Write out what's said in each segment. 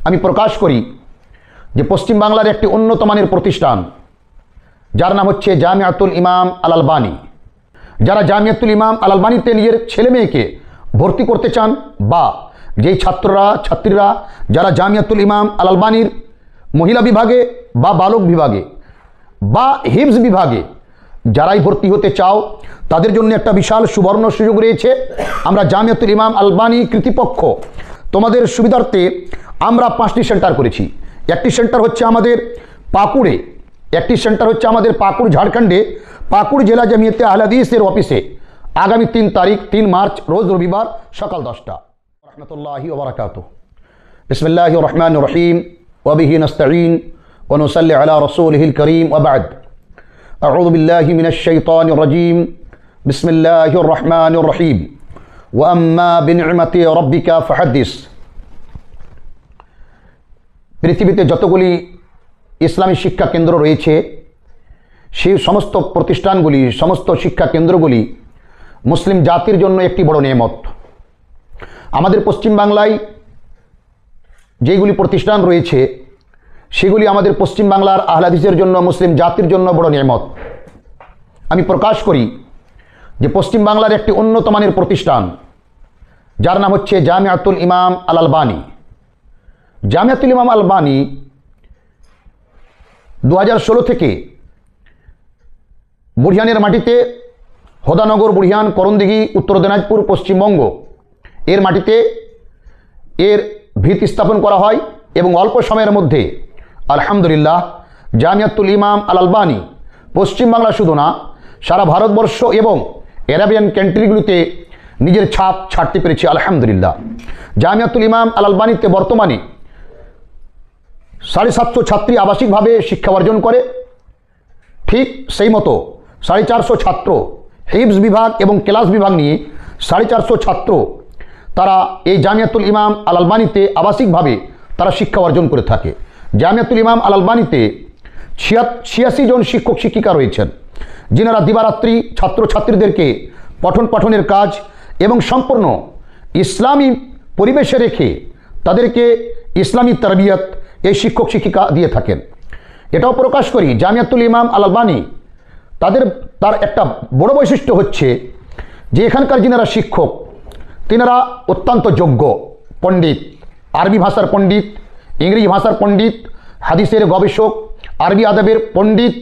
আমি প্রকাশ করি যে পশ্চিম বাংলার একটি উন্নত মানের প্রতিষ্ঠান যার নাম হচ্ছে জামিয়াতুল ইমাম আল আলবানী। যারা জামিয়াতুল ইমাম আল আলবানীতে নিজের ছেলে মেয়েকে ভর্তি করতে চান বা যেই ছাত্রীরা যারা জামিয়াতুল ইমাম আল আলবানীর মহিলা বিভাগে বা বালক বিভাগে বা হিফজ বিভাগে যারাই ভর্তি হতে চাও তাদের জন্য একটা বিশাল সুবর্ণ সুযোগ রয়েছে। আমরা জামিয়াতুল ইমাম আল আলবানী কর্তৃপক্ষ তোমাদের সুবিধার্থে আমরা 5টি সেন্টার করেছি। একটি সেন্টার হচ্ছে আমাদের পাকুড়ে, একটি সেন্টার হচ্ছে আমাদের পাকুড় ঝাড়খণ্ডে পাকুড় জেলা জামিয়াতে আহলে হাদিসের অফিসে আগামী 3 মার্চ রোজ রবিবার সকাল 10টা। রহমতুল্লাহি ওয়া বারাকাতুহু। বিসমিল্লাহির রহমানির রহিম ওয়া বিহি নাস্তাঈন ওয়া নুসাল্লি আলা রাসূলিহিল কারীম ওয়া বা'দ। আউযু বিল্লাহি মিনাশ শাইতানির রাজীম। বিসমিল্লাহির রহমানির রহিম। ওয়া আম্মা বিনি'মাতি রাব্বিকা ফাহাদ্দিস। পৃথিবীতে যতগুলি ইসলামী শিক্ষা কেন্দ্র রয়েছে সেই সমস্ত প্রতিষ্ঠানগুলি, সমস্ত শিক্ষা কেন্দ্রগুলি মুসলিম জাতির জন্য একটি বড় নেয়ামত। আমাদের পশ্চিম বাংলায় যেগুলি প্রতিষ্ঠান রয়েছে সেগুলি আমাদের পশ্চিম বাংলার আহলে হাদিসের জন্য, মুসলিম জাতির জন্য বড় নেয়ামত। আমি প্রকাশ করি যে পশ্চিম বাংলার একটি উন্নত মানের প্রতিষ্ঠান যার নাম হচ্ছে জামিয়াতুল ইমাম আল আলবানী। জামিয়াতুল ইমাম আল আলবানী 2016 থেকে বুড়িয়ানের মাটিতে হোদানগর, বুড়িয়ান, করণদিঘি, উত্তর দিনাজপুর, পশ্চিমবঙ্গ এর মাটিতে এর ভিত স্থাপন করা হয় এবং অল্প সময়ের মধ্যে আলহামদুলিল্লাহ জামিয়াতুল ইমাম আল আলবানী পশ্চিমবাংলা শুধু না সারা ভারতবর্ষ এবং আরাবিয়ান কান্ট্রিগুলিতে নিজের ছাপ ছাড়তে পেরেছে আলহামদুলিল্লাহ। জামিয়াতুল ইমাম আল আলবানীতে বর্তমানে 750 ছাত্রী আবাসিকভাবে শিক্ষা অর্জন করে, ঠিক সেই মতো 450 ছাত্র হিফজ বিভাগ এবং ক্লাস বিভাগ নিয়ে 450 ছাত্র তারা এই জামিয়াতুল ইমাম আল আলবানীতে আবাসিকভাবে তারা শিক্ষা অর্জন করে থাকে। জামিয়াতুল ইমাম আল আলবানীতে 86 জন শিক্ষক শিক্ষিকা রয়েছেন যিনারা দিবারাত্রি ছাত্রছাত্রীদেরকে পঠন পাঠনের কাজ এবং সম্পূর্ণ ইসলামী পরিবেশে রেখে তাদেরকে ইসলামী তরবিয়ত এই শিক্ষক শিক্ষিকা দিয়ে থাকেন। এটাও প্রকাশ করি জামিয়াতুল ইমাম আল আলবানী তার একটা বড় বৈশিষ্ট্য হচ্ছে যে এখানকার যিনারা শিক্ষক তিনারা অত্যন্ত যোগ্য পণ্ডিত, আরবি ভাষার পণ্ডিত, ইংরেজি ভাষার পণ্ডিত, হাদিসের গবেষক, আরবি আদবের পণ্ডিত,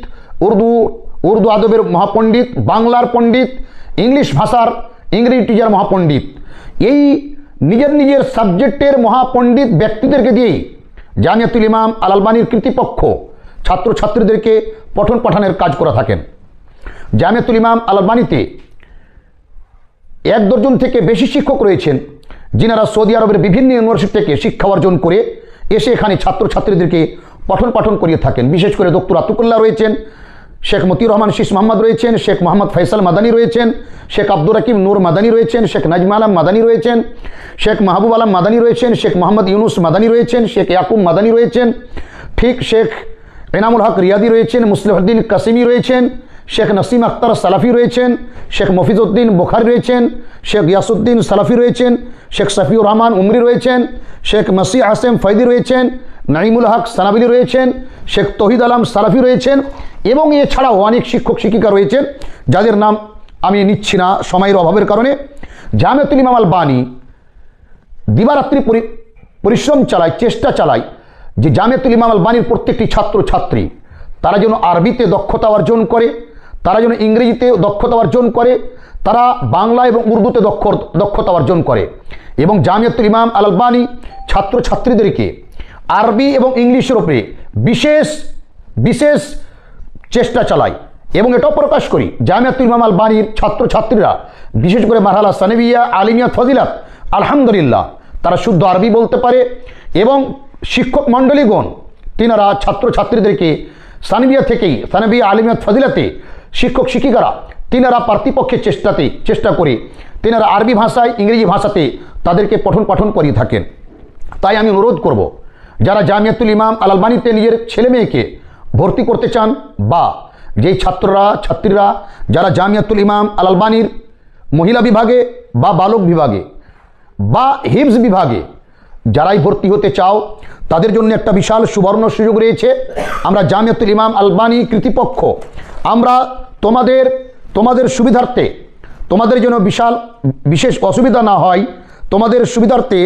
উর্দু আদবের মহাপণ্ডিত, বাংলার পণ্ডিত, ইংলিশ ভাষার ইংরেজি টিচার মহাপণ্ডিত, এই নিজের সাবজেক্টের মহাপণ্ডিত ব্যক্তিদেরকে দিয়েই জামিয়াতুল ইমাম আল আলবানীর কর্তৃপক্ষ ছাত্রছাত্রীদেরকে পঠন পাঠনের কাজ করে থাকেন। জামিয়াতুল ইমাম আল আলবানীতে 1 দর্জন থেকে বেশি শিক্ষক রয়েছেন যিনারা সৌদি আরবের বিভিন্ন ইউনিভার্সিটি থেকে শিক্ষা অর্জন করে এসে এখানে ছাত্রছাত্রীদেরকে পঠন পাঠন করিয়ে থাকেন। বিশেষ করে ডক্টর আতুকুল্লাহ রয়েছেন, শেখ মতিউর রহমান শীষ মোহাম্মদ রয়েছেন, শেখ মোহাম্মদ ফয়সাল মাদানী রয়েছেন, শেখ আব্দুর রাকিব নূর মাদানী রয়েছেন, শেখ নাজমা আলম মাদানী রয়েছেন, শেখ মাহবুব আলম মাদানী রয়েছেন, শেখ মোহাম্মদ ইউনুস মাদানী রয়েছেন, শেখ ইয়াকুব মাদানী রয়েছেন, ঠিক শেখ এনামুল হক রিয়াদি রয়েছেন, মুসলিহুদ্দিন কাসিমি রয়েছেন, শেখ নসিম আক্তার সালাফি রয়েছেন, শেখ মফিজউদ্দিন বুখারী রয়েছেন, শেখ ইয়াসউদ্দিন সালাফি রয়েছেন, শেখ সফিউর রহমান উমরি রয়েছেন, শেখ মসি আসেম ফৈদি রয়েছেন, নাইমুল হক সানাবিলি রয়েছেন, শেখ তহিদ আলম সালাফি রয়েছেন এবং এছাড়াও অনেক শিক্ষক শিক্ষিকা রয়েছেন যাদের নাম আমি নিচ্ছি না সময়ের অভাবের কারণে। জামিয়াতুল ইমাম আল আলবানী দিবারাত্রি পরিশ্রম চালায়, চেষ্টা চালায় যে জামিয়াতুল ইমাম আল আলবানীর প্রত্যেকটি ছাত্রছাত্রী তারা যেন আরবিতে দক্ষতা অর্জন করে, তারা যেন ইংরেজিতে দক্ষতা অর্জন করে, তারা বাংলা এবং উর্দুতে দক্ষতা অর্জন করে এবং জামিয়াতুল ইমাম আল আলবানী ছাত্রছাত্রীদেরকে আরবি এবং ইংলিশের উপরে বিশেষ চেষ্টা চালায়। এবং এটাও প্রকাশ করি জামিয়াতুল ইমাম আল আলবানীর ছাত্রছাত্রীরা বিশেষ করে মারহালা সানেবিয়া, আলিমিয়া, ফজিলাত আলহামদুলিল্লাহ তারা শুদ্ধ আরবি বলতে পারে এবং শিক্ষক মণ্ডলীগণ তিনারা ছাত্রছাত্রীদেরকে সানেবিয়া থেকেই সানেবিয়া, আলিমিয়া, ফজিলাতে শিক্ষক শিক্ষিকারা তিনারা পার্থিপক্ষের চেষ্টা করে তিনারা আরবি ভাষায়, ইংরেজি ভাষাতে তাদেরকে পঠন পাঠন করিয়ে থাকেন। তাই আমি অনুরোধ করব যারা জামিয়াতুল ইমাম আল আলবানীতে নিজের ছেলে মেয়েকে ভর্তি করতে চান বা যেই ছাত্রীরা যারা জামিয়াতুল ইমাম আল আলবানীর মহিলা বিভাগে বা বালক বিভাগে বা হিফজ বিভাগে যারাই ভর্তি হতে চাও তাদের জন্য একটা বিশাল সুবর্ণ সুযোগ রয়েছে। আমরা জামিয়াতুল ইমাম আলবানী কর্তৃপক্ষ আমরা তোমাদের সুবিধার্থে, তোমাদের জন্য বিশেষ অসুবিধা না হয় তোমাদের সুবিধার্থে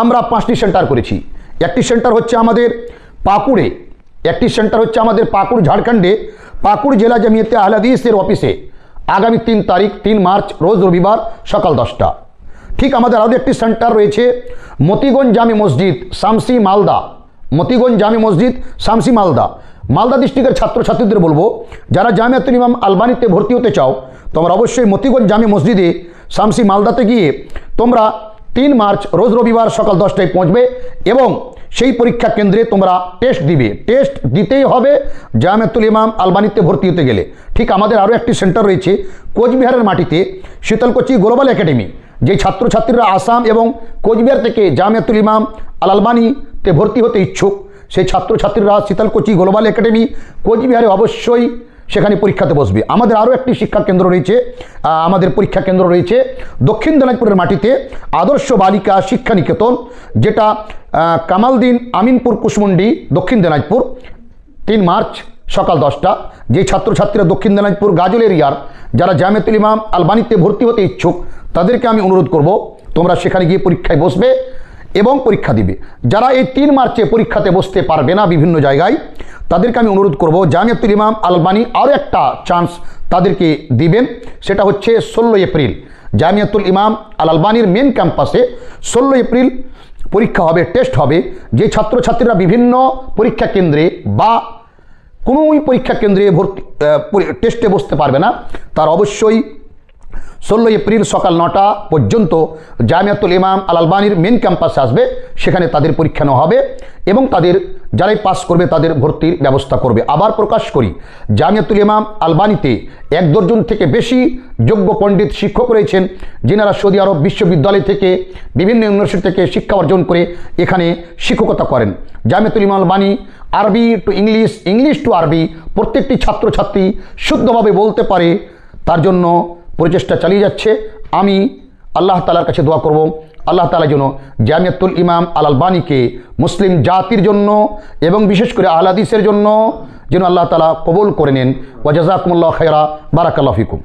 আমরা 5টি সেন্টার করেছি। একটি সেন্টার হচ্ছে আমাদের পাকুড়ে, একটি সেন্টার হচ্ছে আমাদের পাকুড় ঝাড়খণ্ডে পাকুড় জেলা জামিয়াতে আহলে হাদিসের অফিসে আগামী 3 মার্চ রোজ রবিবার সকাল 10টা। ঠিক আমাদের আরও একটি সেন্টার রয়েছে মতিগঞ্জ জামি মসজিদ শামসি মালদা, মতিগঞ্জ জামি মসজিদ শামসি মালদা। মালদা ডিস্ট্রিক্টের ছাত্রছাত্রীদের বলবো, যারা জামিয়াতুল ইমাম আলবানীতে ভর্তি হতে চাও তোমরা অবশ্যই মতিগঞ্জ জামি মসজিদে শামসি মালদাতে গিয়ে তোমরা 3 মার্চ রোজ রবিবার সকাল 10টায় পৌঁছবে এবং সেই পরীক্ষা কেন্দ্রে তোমরা টেস্ট দিবে। টেস্ট দিতেই হবে জামিয়াতুল ইমাম আলবানীতে ভর্তি হতে গেলে। ঠিক আমাদের আরও একটি সেন্টার রয়েছে কোচবিহারের মাটিতে শীতলকুচি গ্লোবাল একাডেমি। যে ছাত্রছাত্রীরা আসাম এবং কোচবিহার থেকে জামিয়াতুল ইমাম আল আলবানীতে ভর্তি হতে ইচ্ছুক, সেই ছাত্রছাত্রীরা শীতলকুচি গ্লোবাল একাডেমি কোচবিহারে অবশ্যই সেখানে পরীক্ষাতে বসবে। আমাদের আরও একটি শিক্ষা কেন্দ্র রয়েছে, আমাদের পরীক্ষা কেন্দ্র রয়েছে দক্ষিণ দিনাজপুরের মাটিতে আদর্শ বালিকা শিক্ষা নিকেতন, যেটা কামালদিন আমিনপুর কুশমুন্ডি দক্ষিণ দিনাজপুর। 3 মার্চ সকাল 10টা। যে ছাত্রছাত্রীরা দক্ষিণ দিনাজপুর গাজল এরিয়ার যারা জামিয়াতুল ইমাম আলবানীতে ভর্তি হতে ইচ্ছুক তাদেরকে আমি অনুরোধ করব তোমরা সেখানে গিয়ে পরীক্ষায় বসবে এবং পরীক্ষা দিবে। যারা এই 3 মার্চে পরীক্ষাতে বসতে পারবে না বিভিন্ন জায়গায়, তাদেরকে আমি অনুরোধ করব জামিয়াতুল ইমাম আলবানী আরও একটা চান্স তাদেরকে দিবেন। সেটা হচ্ছে 16 এপ্রিল জামিয়াতুল ইমাম আল আলবানীর মেন ক্যাম্পাসে 16 এপ্রিল পরীক্ষা হবে, টেস্ট হবে। যে ছাত্রছাত্রীরা বিভিন্ন পরীক্ষা কেন্দ্রে বা কোনোই পরীক্ষা কেন্দ্রে টেস্টে বসতে পারবে না, তার অবশ্যই 16 এপ্রিল সকাল 9টা পর্যন্ত জামিয়াতুল ইমাম আল আলবানীর মেন ক্যাম্পাসে আসবে। সেখানে তাদের পরীক্ষা নেওয়া হবে এবং তাদের যারাই পাস করবে তাদের ভর্তির ব্যবস্থা করবে। আবার প্রকাশ করি, জামিয়াতুল ইমাম আলবানীতে 1 দর্জন থেকে বেশি যোগ্য পণ্ডিত শিক্ষক রয়েছেন, যিনারা সৌদি আরব বিশ্ববিদ্যালয় থেকে বিভিন্ন ইউনিভার্সিটি থেকে শিক্ষা অর্জন করে এখানে শিক্ষকতা করেন। জামিয়াতুল ইমাম আলবানী আরবি টু ইংলিশ, ইংলিশ টু আরবি প্রত্যেকটি ছাত্রছাত্রী শুদ্ধভাবে বলতে পারে, তার জন্য প্রচেষ্টা চালিয়ে যাচ্ছে। আমি আল্লাহ তাআলার কাছে দোয়া করব আল্লাহ তাআলা যেন জামিয়াতুল ইমাম আল আলবানীকে মুসলিম জাতির জন্য এবং বিশেষ করে আহলে হাদিসের জন্য যেন আল্লাহ তাআলা কবুল করে নেন। ওয়া জাযাকুমুল্লাহু খায়রা, বারাকাল্লাহু ফিকুম।